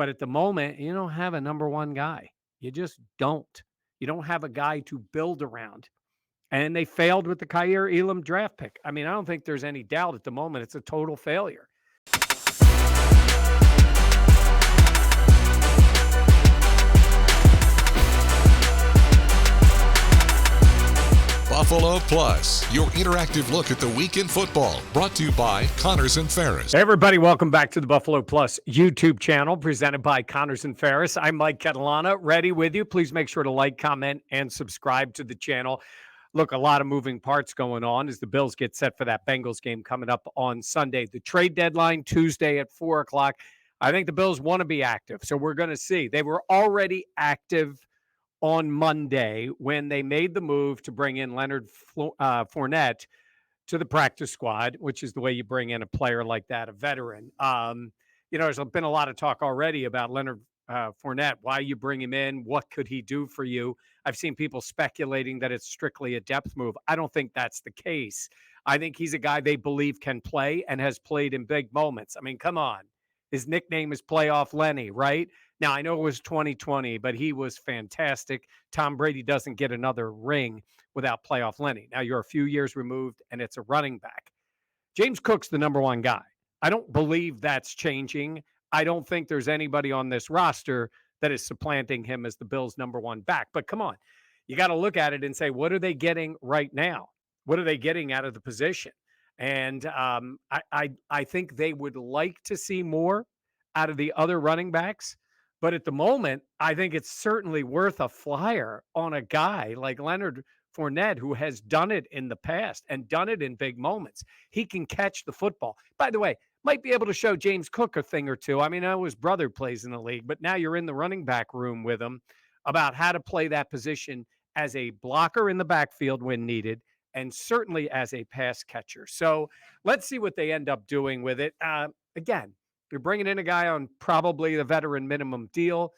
But at the moment, you don't have a number one guy. You just don't. You don't have a guy to build around. And they failed with the Kyer Elam draft pick. I mean, I don't think there's any doubt at the moment it's a total failure. Buffalo Plus, your interactive look at the week in football, brought to you by Connors and Ferris. Hey everybody, welcome back to the Buffalo Plus YouTube channel presented by Connors and Ferris. I'm Mike Catalana, ready with you. Please make sure to like, comment, and subscribe to the channel. Look, a lot of moving parts going on as the Bills get set for that Bengals game coming up on Sunday. The trade deadline, Tuesday at 4 o'clock. I think the Bills want to be active, so we're going to see. They were already active on Monday when they made the move to bring in Leonard Fournette to the practice squad, which is the way you bring in a player like that, a veteran. There's been a lot of talk already about Leonard Fournette, why you bring him in, what could he do for you? I've seen people speculating that it's strictly a depth move. I don't think that's the case. I think he's a guy they believe can play and has played in big moments. I mean, come on. His nickname is Playoff Lenny, right? Now, I know it was 2020, but he was fantastic. Tom Brady doesn't get another ring without Playoff Lenny. Now, you're a few years removed, and it's a running back. James Cook's the number one guy. I don't believe that's changing. I don't think there's anybody on this roster that is supplanting him as the Bills' number one back. But come on, you got to look at it and say, what are they getting right now? What are they getting out of the position? And I think they would like to see more out of the other running backs. But at the moment, I think it's certainly worth a flyer on a guy like Leonard Fournette, who has done it in the past and done it in big moments. He can catch the football. By the way, might be able to show James Cook a thing or two. I mean, I know his brother plays in the league, but now you're in the running back room with him about how to play that position as a blocker in the backfield when needed, and certainly as a pass catcher. So let's see what they end up doing with it. Again, you're bringing in a guy on probably the veteran minimum deal,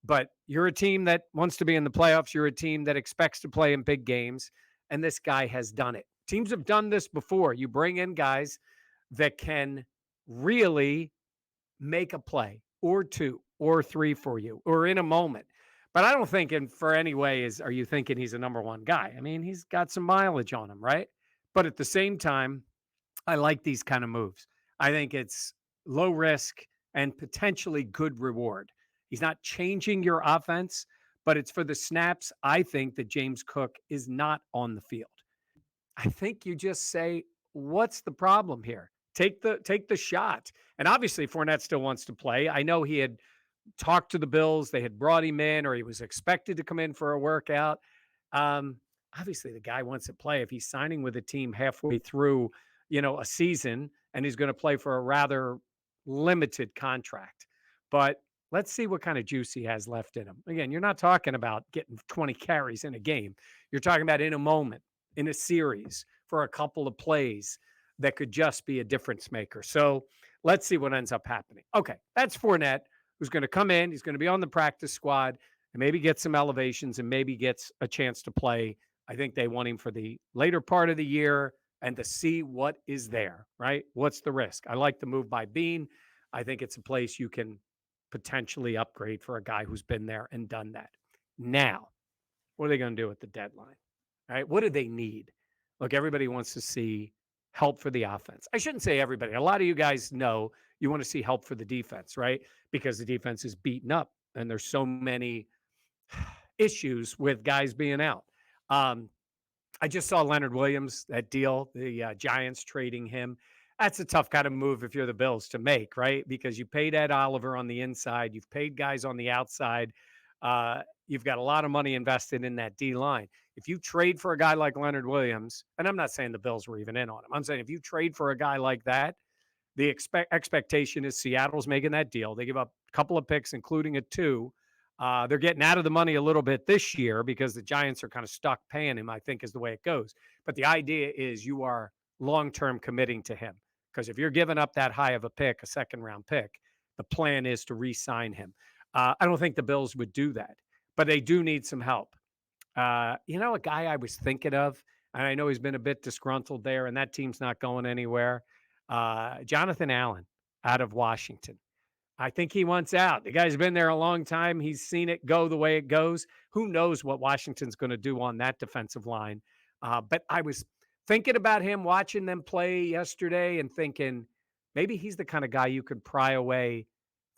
but you're a team that wants to be in the playoffs. You're a team that expects to play in big games, and this guy has done it. Teams have done this before. You bring in guys that can really make a play or two or three for you or in a moment. But I don't think for any way are you thinking he's a number one guy. I mean, he's got some mileage on him, right? But at the same time, I like these kind of moves. I think it's low risk and potentially good reward. He's not changing your offense, but it's for the snaps. I think that James Cook is not on the field. I think you just say, what's the problem here? Take the shot. And obviously Fournette still wants to play. I know he had talked to the Bills. They had brought him in, or he was expected to come in for a workout. Obviously the guy wants to play. If he's signing with a team halfway through, a season, and he's going to play for a rather limited contract. But let's see what kind of juice he has left in him. Again, you're not talking about getting 20 carries in a game. You're talking about in a moment, in a series, for a couple of plays that could just be a difference maker. So let's see what ends up happening. Okay, that's Fournette, who's going to come in. He's going to be on the practice squad and maybe get some elevations and maybe gets a chance to play. I think they want him for the later part of the year and to see what is there, right? What's the risk? I like the move by Beane. I think it's a place you can potentially upgrade for a guy who's been there and done that. Now, what are they going to do at the deadline? All right, what do they need? Look, everybody wants to see help for the offense. I shouldn't say everybody. A lot of you guys know you want to see help for the defense, right? Because the defense is beaten up and there's so many issues with guys being out. I just saw Leonard Williams, that deal, the Giants trading him. That's a tough kind of move if you're the Bills to make, right? Because you paid Ed Oliver on the inside. You've paid guys on the outside. You've got a lot of money invested in that D-line. If you trade for a guy like Leonard Williams, and I'm not saying the Bills were even in on him. I'm saying if you trade for a guy like that, the expectation is Seattle's making that deal. They give up a couple of picks, including a 2. They're getting out of the money a little bit this year because the Giants are kind of stuck paying him, I think is the way it goes. But the idea is you are long-term committing to him. Because if you're giving up that high of a pick, a second-round pick, the plan is to re-sign him. I don't think the Bills would do that, but they do need some help. A guy I was thinking of, and I know he's been a bit disgruntled there, and that team's not going anywhere. Jonathan Allen out of Washington. I think he wants out. The guy's been there a long time. He's seen it go the way it goes. Who knows what Washington's going to do on that defensive line? But I was thinking about him watching them play yesterday and thinking maybe he's the kind of guy you could pry away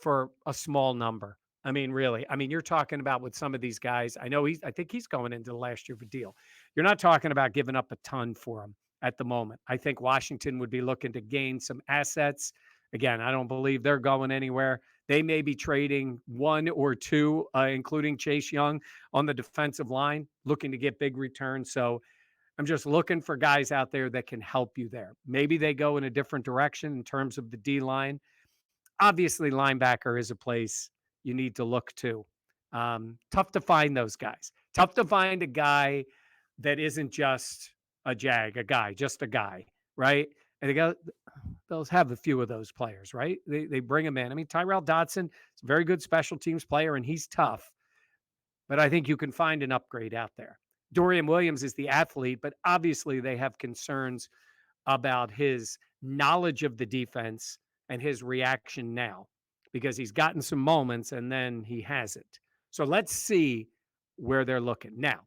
for a small number. I mean, really. I mean, you're talking about with some of these guys. I think he's going into the last year of a deal. You're not talking about giving up a ton for him at the moment. I think Washington would be looking to gain some assets. Again, I don't believe they're going anywhere. They may be trading one or two, including Chase Young, on the defensive line, looking to get big returns. So I'm just looking for guys out there that can help you there. Maybe they go in a different direction in terms of the D line. Obviously, linebacker is a place you need to look to. Tough to find those guys. Tough to find a guy that isn't just a just a guy, right? And they'll have a few of those players, right? They bring them in. I mean, Tyrell Dodson is a very good special teams player, and he's tough. But I think you can find an upgrade out there. Dorian Williams is the athlete, but obviously they have concerns about his knowledge of the defense and his reaction now because he's gotten some moments and then he hasn't. So let's see where they're looking. Now,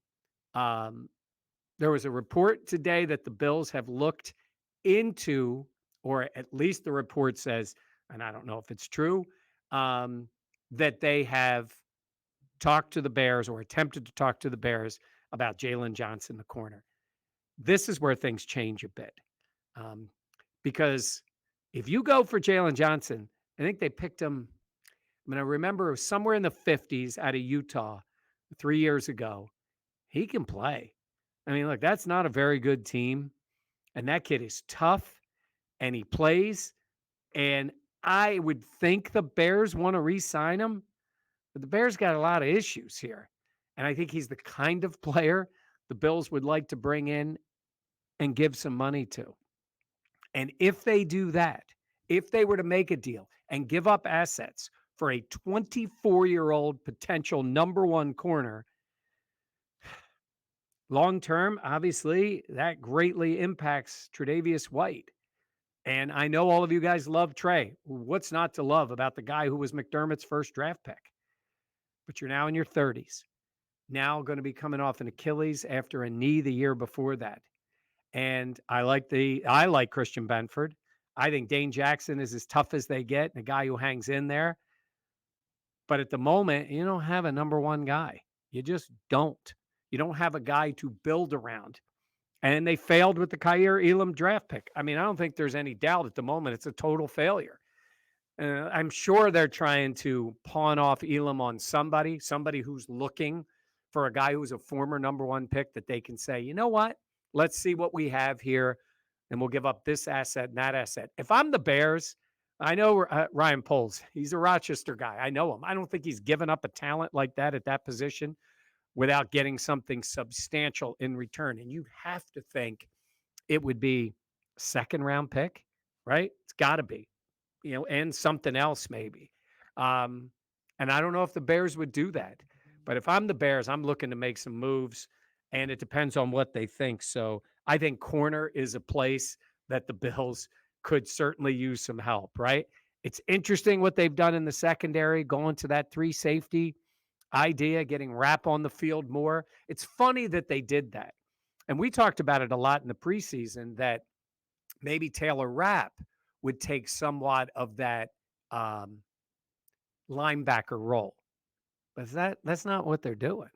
there was a report today that the Bills have looked into, or at least the report says, and I don't know if it's true, that they have talked to the Bears or attempted to talk to the Bears about Jalen Johnson, the corner. This is where things change a bit. Because if you go for Jalen Johnson, I think they picked him. I mean, I remember it was somewhere in the 50s out of Utah 3 years ago. He can play. I mean, look, that's not a very good team. And that kid is tough and he plays. And I would think the Bears want to re-sign him, but the Bears got a lot of issues here. And I think he's the kind of player the Bills would like to bring in and give some money to. And if they do that, if they were to make a deal and give up assets for a 24-year-old potential number one corner, long term, obviously, that greatly impacts Tre'Davious White. And I know all of you guys love Trey. What's not to love about the guy who was McDermott's first draft pick? But you're now in your 30s. Now going to be coming off an Achilles after a knee the year before that. And I like Christian Benford. I think Dane Jackson is as tough as they get, and a guy who hangs in there. But at the moment, you don't have a number one guy. You just don't. You don't have a guy to build around. And they failed with the Kaiir Elam draft pick. I mean, I don't think there's any doubt at the moment. It's a total failure. I'm sure they're trying to pawn off Elam on somebody who's looking for a guy who's a former number one pick that they can say, you know what? Let's see what we have here, and we'll give up this asset and that asset. If I'm the Bears, I know Ryan Poles. He's a Rochester guy. I know him. I don't think he's given up a talent like that at that position without getting something substantial in return. And you have to think it would be a second-round pick, right? It's got to be, and something else maybe. And I don't know if the Bears would do that. But if I'm the Bears, I'm looking to make some moves, and it depends on what they think. So I think corner is a place that the Bills could certainly use some help, right? It's interesting what they've done in the secondary, going to that 3 safety idea, getting Rapp on the field more. It's funny that they did that. And we talked about it a lot in the preseason that maybe Taylor Rapp would take somewhat of that linebacker role. But that's not what they're doing.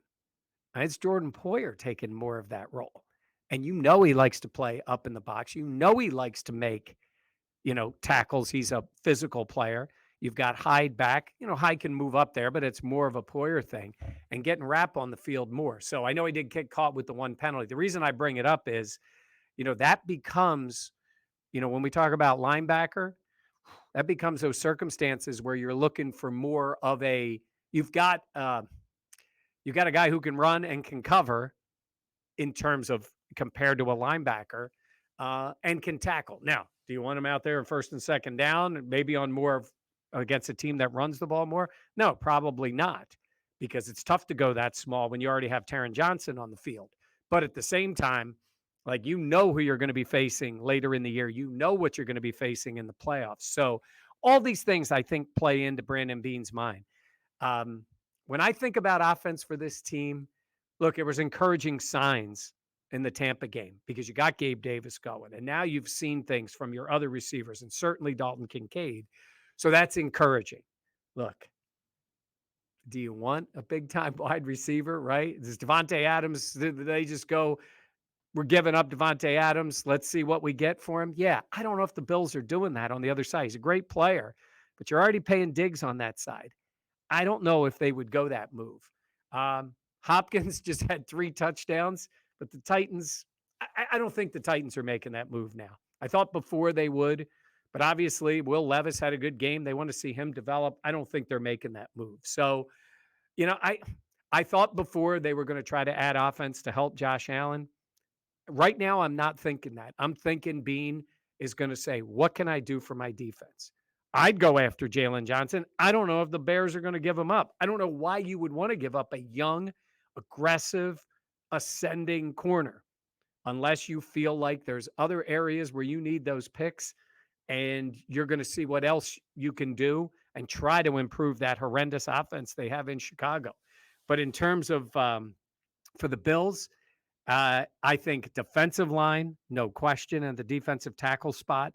It's Jordan Poyer taking more of that role. And he likes to play up in the box. He likes to make, tackles. He's a physical player. You've got Hyde back. Hyde can move up there, but it's more of a Poyer thing and getting Rapp on the field more. So I know he did get caught with the one penalty. The reason I bring it up is, that becomes, when we talk about linebacker, that becomes those circumstances where you're looking for more of you've got a guy who can run and can cover in terms of compared to a linebacker and can tackle. Now, do you want him out there in first and second down, maybe on more of against a team that runs the ball more? No, probably not, because it's tough to go that small when you already have Taron Johnson on the field. But at the same time, who you're going to be facing later in the year. You know what you're going to be facing in the playoffs. So All these things I think play into Brandon Beane's mind. Um, when I think about offense for this team, look, it was encouraging signs in the Tampa game because you got Gabe Davis going, and now you've seen things from your other receivers and certainly Dalton Kincaid. So that's encouraging. Look, do you want a big time wide receiver, right? Does Devontae Adams, they just go, we're giving up Devontae Adams. Let's see what we get for him. Yeah, I don't know if the Bills are doing that on the other side. He's a great player, but you're already paying Diggs on that side. I don't know if they would go that move. Hopkins just had 3 touchdowns, but the Titans, I don't think the Titans are making that move now. I thought before they would, but obviously Will Levis had a good game. They want to see him develop. I don't think they're making that move. So, I thought before they were going to try to add offense to help Josh Allen. Right now, I'm not thinking that. I'm thinking Beane is going to say, what can I do for my defense? I'd go after Jalen Johnson. I don't know if the Bears are going to give him up. I don't know why you would want to give up a young, aggressive, ascending corner unless you feel like there's other areas where you need those picks and you're going to see what else you can do and try to improve that horrendous offense they have in Chicago. But in terms of for the Bills, I think defensive line, no question, and the defensive tackle spot.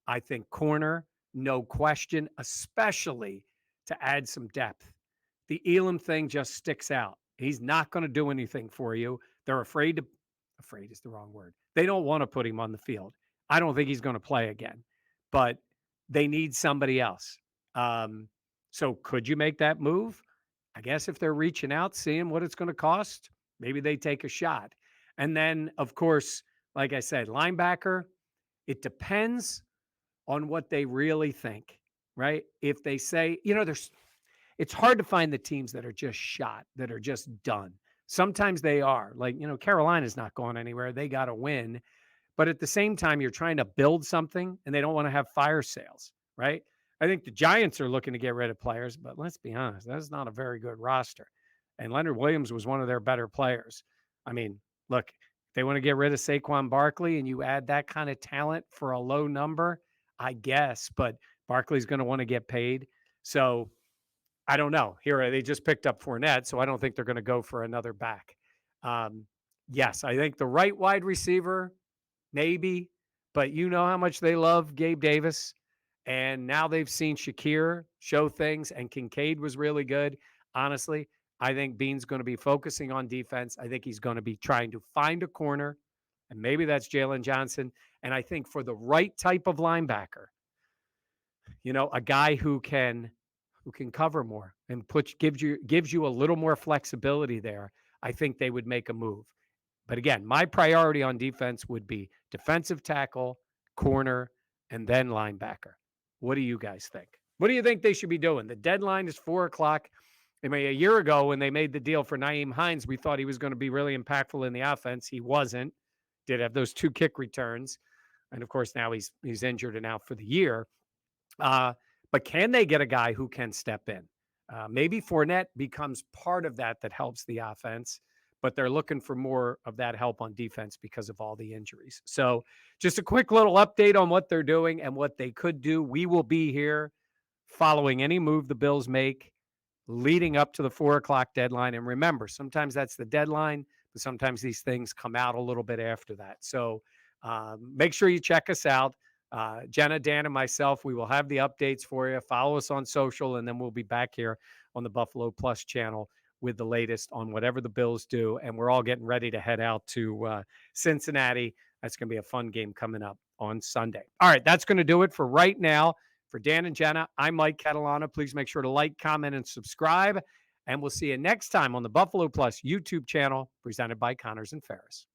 I think corner, no question, especially to add some depth. The Elam thing just sticks out. He's not going to do anything for you. They're afraid is the wrong word. They don't want to put him on the field. I don't think he's going to play again, but they need somebody else. So could you make that move? I guess if they're reaching out, seeing what it's going to cost, maybe they take a shot. And then, of course, like I said, linebacker, it depends on what they really think, right? If they say, it's hard to find the teams that are just shot, that are just done. Sometimes they are. Like, Carolina's not going anywhere. They got to win. But at the same time, you're trying to build something and they don't want to have fire sales, right? I think the Giants are looking to get rid of players, but let's be honest, that's not a very good roster. And Leonard Williams was one of their better players. I mean, look, they want to get rid of Saquon Barkley and you add that kind of talent for a low number, I guess, but Barkley's going to want to get paid. So I don't know. Here, they just picked up Fournette, so I don't think they're going to go for another back. Yes, I think the right wide receiver, maybe, but you know how much they love Gabe Davis. And now they've seen Shakir show things, and Kincaid was really good. Honestly, I think Beane's going to be focusing on defense. I think he's going to be trying to find a corner, and maybe that's Jalen Johnson. And I think for the right type of linebacker, a guy who can cover more and gives you a little more flexibility there, I think they would make a move. But again, my priority on defense would be defensive tackle, corner, and then linebacker. What do you guys think? What do you think they should be doing? The deadline is 4:00. I mean, a year ago when they made the deal for Nyheim Hines, we thought he was going to be really impactful in the offense. He wasn't. Did have those 2 kick returns. And of course, now he's injured and out for the year. But can they get a guy who can step in? Maybe Fournette becomes part of that helps the offense, but they're looking for more of that help on defense because of all the injuries. So just a quick little update on what they're doing and what they could do. We will be here following any move the Bills make leading up to the 4:00 deadline. And remember, sometimes that's the deadline, but sometimes these things come out a little bit after that. So make sure you check us out. Jenna, Dan, and myself, we will have the updates for you. Follow us on social, and then we'll be back here on the Buffalo Plus channel with the latest on whatever the Bills do. And we're all getting ready to head out to Cincinnati. That's going to be a fun game coming up on Sunday. All right, that's going to do it for right now. For Dan and Jenna, I'm Mike Catalana. Please make sure to like, comment, and subscribe. And we'll see you next time on the Buffalo Plus YouTube channel presented by Connors and Ferris.